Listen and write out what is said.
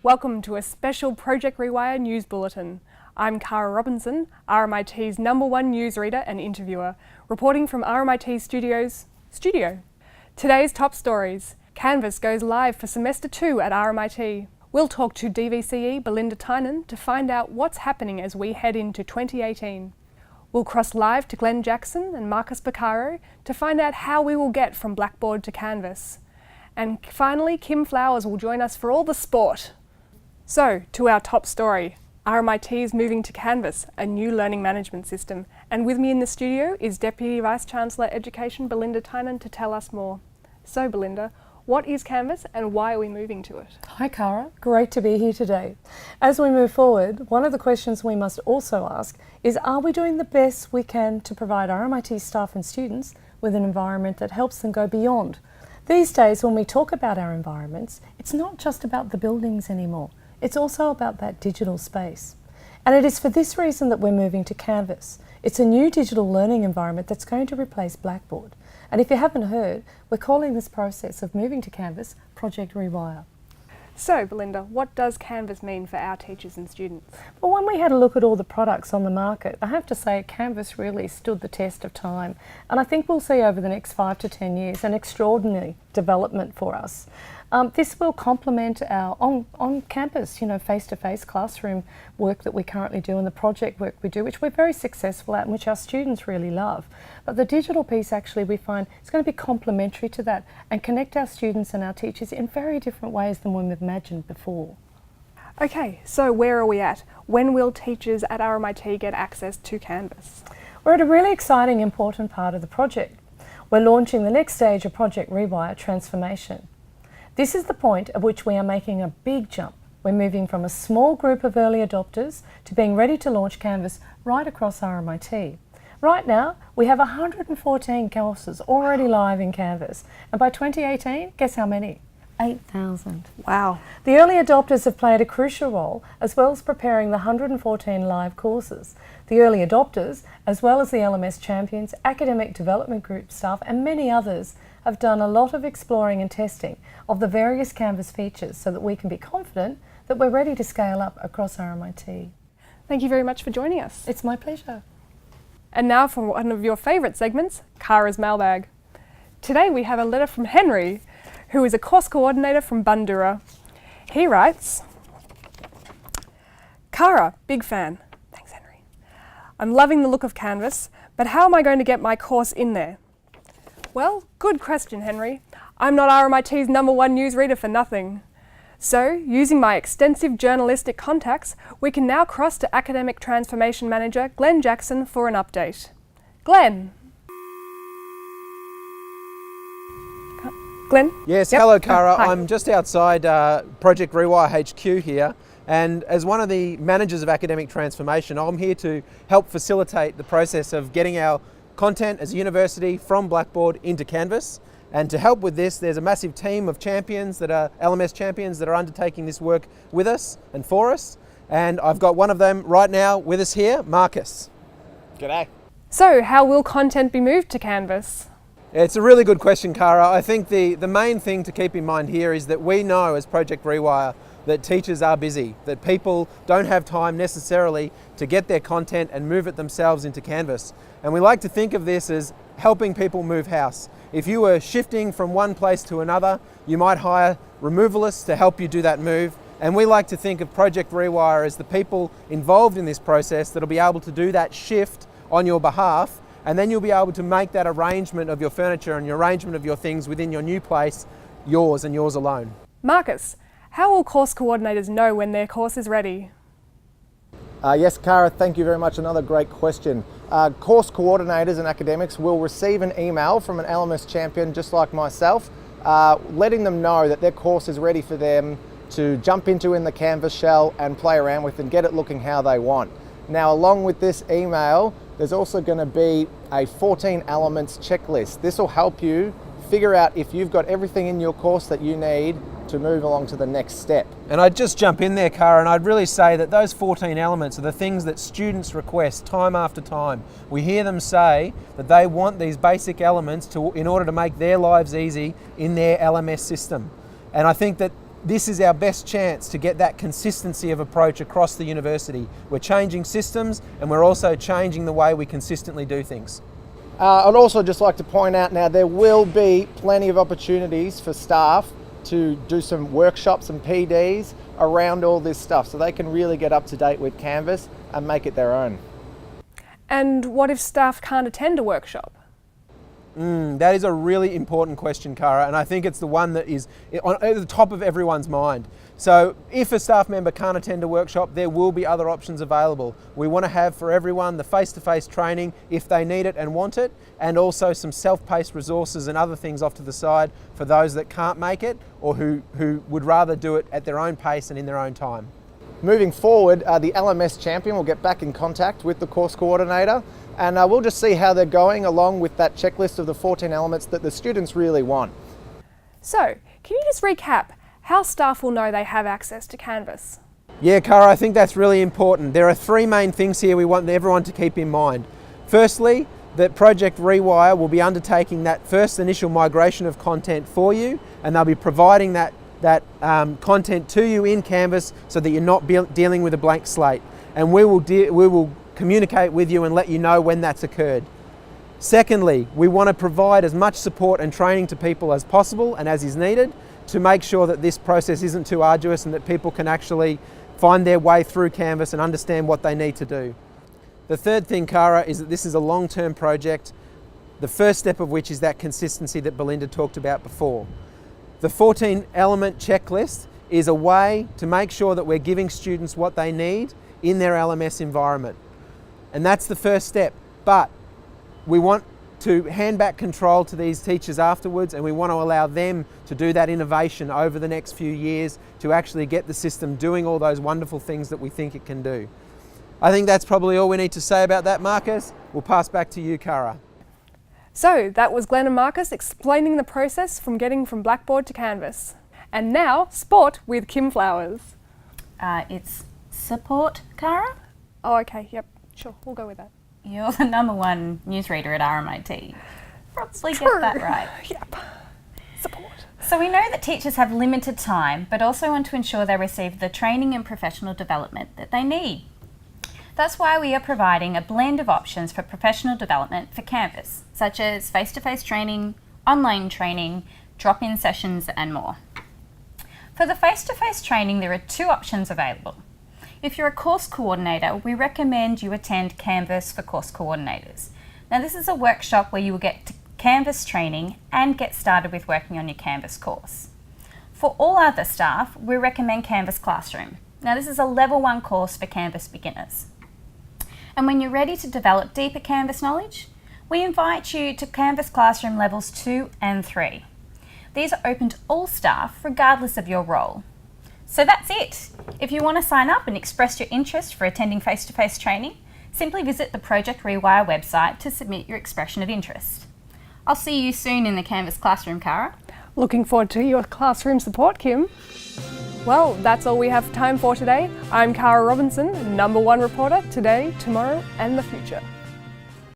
Welcome to a special Project Rewire news bulletin. I'm Cara Robinson, RMIT's #1 newsreader and interviewer, reporting from RMIT Studios' studio. Today's top stories. Canvas goes live for Semester 2 at RMIT. We'll talk to DVCE Belinda Tynan to find out what's happening as we head into 2018. We'll cross live to Glenn Jackson and Marcus Beccaro to find out how we will get from Blackboard to Canvas. And finally, Kim Flowers will join us for all the sport. So, to our top story. RMIT is moving to Canvas, a new learning management system. And with me in the studio is Deputy Vice-Chancellor Education Belinda Tynan to tell us more. So Belinda, what is Canvas and why are we moving to it? Hi Cara, great to be here today. As we move forward, one of the questions we must also ask is, are we doing the best we can to provide RMIT staff and students with an environment that helps them go beyond? These days when we talk about our environments, it's not just about the buildings anymore. It's also about that digital space. And it is for this reason that we're moving to Canvas. It's a new digital learning environment that's going to replace Blackboard. And if you haven't heard, we're calling this process of moving to Canvas Project Rewire. So Belinda, what does Canvas mean for our teachers and students? Well, when we had a look at all the products on the market, I have to say Canvas really stood the test of time. And I think we'll see over the next 5 to 10 years an extraordinary development for us. This will complement our on-campus, face-to-face classroom work that we currently do and the project work we do, which we're very successful at and which our students really love. But the digital piece actually we find is going to be complementary to that and connect our students and our teachers in very different ways than we've imagined before. Okay, so where are we at? When will teachers at RMIT get access to Canvas? We're at a really exciting, important part of the project. We're launching the next stage of Project Rewire transformation. This is the point at which we are making a big jump. We're moving from a small group of early adopters to being ready to launch Canvas right across RMIT. Right now, we have 114 courses already live in Canvas. And by 2018, guess how many? 8,000. Wow. The early adopters have played a crucial role as well as preparing the 114 live courses. The early adopters, as well as the LMS champions, academic development group staff and many others have done a lot of exploring and testing of the various Canvas features so that we can be confident that we're ready to scale up across RMIT. Thank you very much for joining us. It's my pleasure. And now for one of your favourite segments, Cara's Mailbag. Today we have a letter from Henry, who is a course coordinator from Bundoora. He writes, Cara, big fan. Thanks, Henry. I'm loving the look of Canvas, but how am I going to get my course in there? Well, good question, Henry. I'm not RMIT's #1 newsreader for nothing. So, using my extensive journalistic contacts, we can now cross to Academic Transformation Manager Glenn Jackson for an update. Glenn. Glenn? Yes, Yep. hello Cara. Hi. I'm just outside Project Rewire HQ here, and as one of the managers of academic transformation, I'm here to help facilitate the process of getting our content as a university from Blackboard into Canvas. And to help with this, there's a massive team of champions that are LMS champions that are undertaking this work with us and for us. And I've got one of them right now with us here, Marcus. G'day. So, how will content be moved to Canvas? It's a really good question, Cara. I think the main thing to keep in mind here is that we know as Project Rewire that teachers are busy, that people don't have time necessarily to get their content and move it themselves into Canvas. And we like to think of this as helping people move house. If you were shifting from one place to another, you might hire removalists to help you do that move. And we like to think of Project Rewire as the people involved in this process that'll be able to do that shift on your behalf, and then you'll be able to make that arrangement of your furniture and your arrangement of your things within your new place yours and yours alone. Marcus, how will course coordinators know when their course is ready? Yes, Cara, thank you very much. Another great question. Course coordinators and academics will receive an email from an LMS champion just like myself, letting them know that their course is ready for them to jump into in the Canvas shell and play around with and get it looking how they want. Now, along with this email, there's also going to be a 14 elements checklist. This will help you figure out if you've got everything in your course that you need to move along to the next step. And I'd just jump in there, Cara, and I'd really say that those 14 elements are the things that students request time after time. We hear them say that they want these basic elements in order to make their lives easy in their LMS system. And I think that this is our best chance to get that consistency of approach across the university. We're changing systems and we're also changing the way we consistently do things. I'd also just like to point out now there will be plenty of opportunities for staff to do some workshops and PDs around all this stuff so they can really get up to date with Canvas and make it their own. And what if staff can't attend a workshop? That is a really important question, Cara, and I think it's the one that is at the top of everyone's mind. So if a staff member can't attend a workshop, there will be other options available. We want to have for everyone the face-to-face training if they need it and want it, and also some self-paced resources and other things off to the side for those that can't make it or who would rather do it at their own pace and in their own time. Moving forward, the LMS champion will get back in contact with the course coordinator, and we'll just see how they're going along with that checklist of the 14 elements that the students really want. So, can you just recap how staff will know they have access to Canvas? Yeah, Cara, I think that's really important. There are three main things here we want everyone to keep in mind. Firstly, that Project Rewire will be undertaking that first initial migration of content for you, and they'll be providing that content to you in Canvas so that you're not dealing with a blank slate. And we will communicate with you and let you know when that's occurred. Secondly, we want to provide as much support and training to people as possible and as is needed to make sure that this process isn't too arduous and that people can actually find their way through Canvas and understand what they need to do. The third thing, Cara, is that this is a long-term project, the first step of which is that consistency that Belinda talked about before. The 14-element checklist is a way to make sure that we're giving students what they need in their LMS environment. And that's the first step, but we want to hand back control to these teachers afterwards, and we want to allow them to do that innovation over the next few years to actually get the system doing all those wonderful things that we think it can do. I think that's probably all we need to say about that, Marcus. We'll pass back to you, Cara. So, that was Glenn and Marcus explaining the process from getting from Blackboard to Canvas. And now, sport with Kim Flowers. It's support, Cara. Oh, okay, yep, sure, we'll go with that. You're the #1 newsreader at RMIT. Probably get that right. Yep, support. So we know that teachers have limited time, but also want to ensure they receive the training and professional development that they need. That's why we are providing a blend of options for professional development for Canvas, such as face-to-face training, online training, drop-in sessions, and more. For the face-to-face training, there are 2 options available. If you're a course coordinator, we recommend you attend Canvas for Course Coordinators. Now, this is a workshop where you will get Canvas training and get started with working on your Canvas course. For all other staff, we recommend Canvas Classroom. Now, this is a level 1 course for Canvas beginners. And when you're ready to develop deeper Canvas knowledge, we invite you to Canvas Classroom levels 2 and 3. These are open to all staff, regardless of your role. So that's it. If you want to sign up and express your interest for attending face-to-face training, simply visit the Project Rewire website to submit your expression of interest. I'll see you soon in the Canvas Classroom, Cara. Looking forward to your classroom support, Kim. Well, that's all we have time for today. I'm Cara Robinson, #1 reporter, today, tomorrow and the future.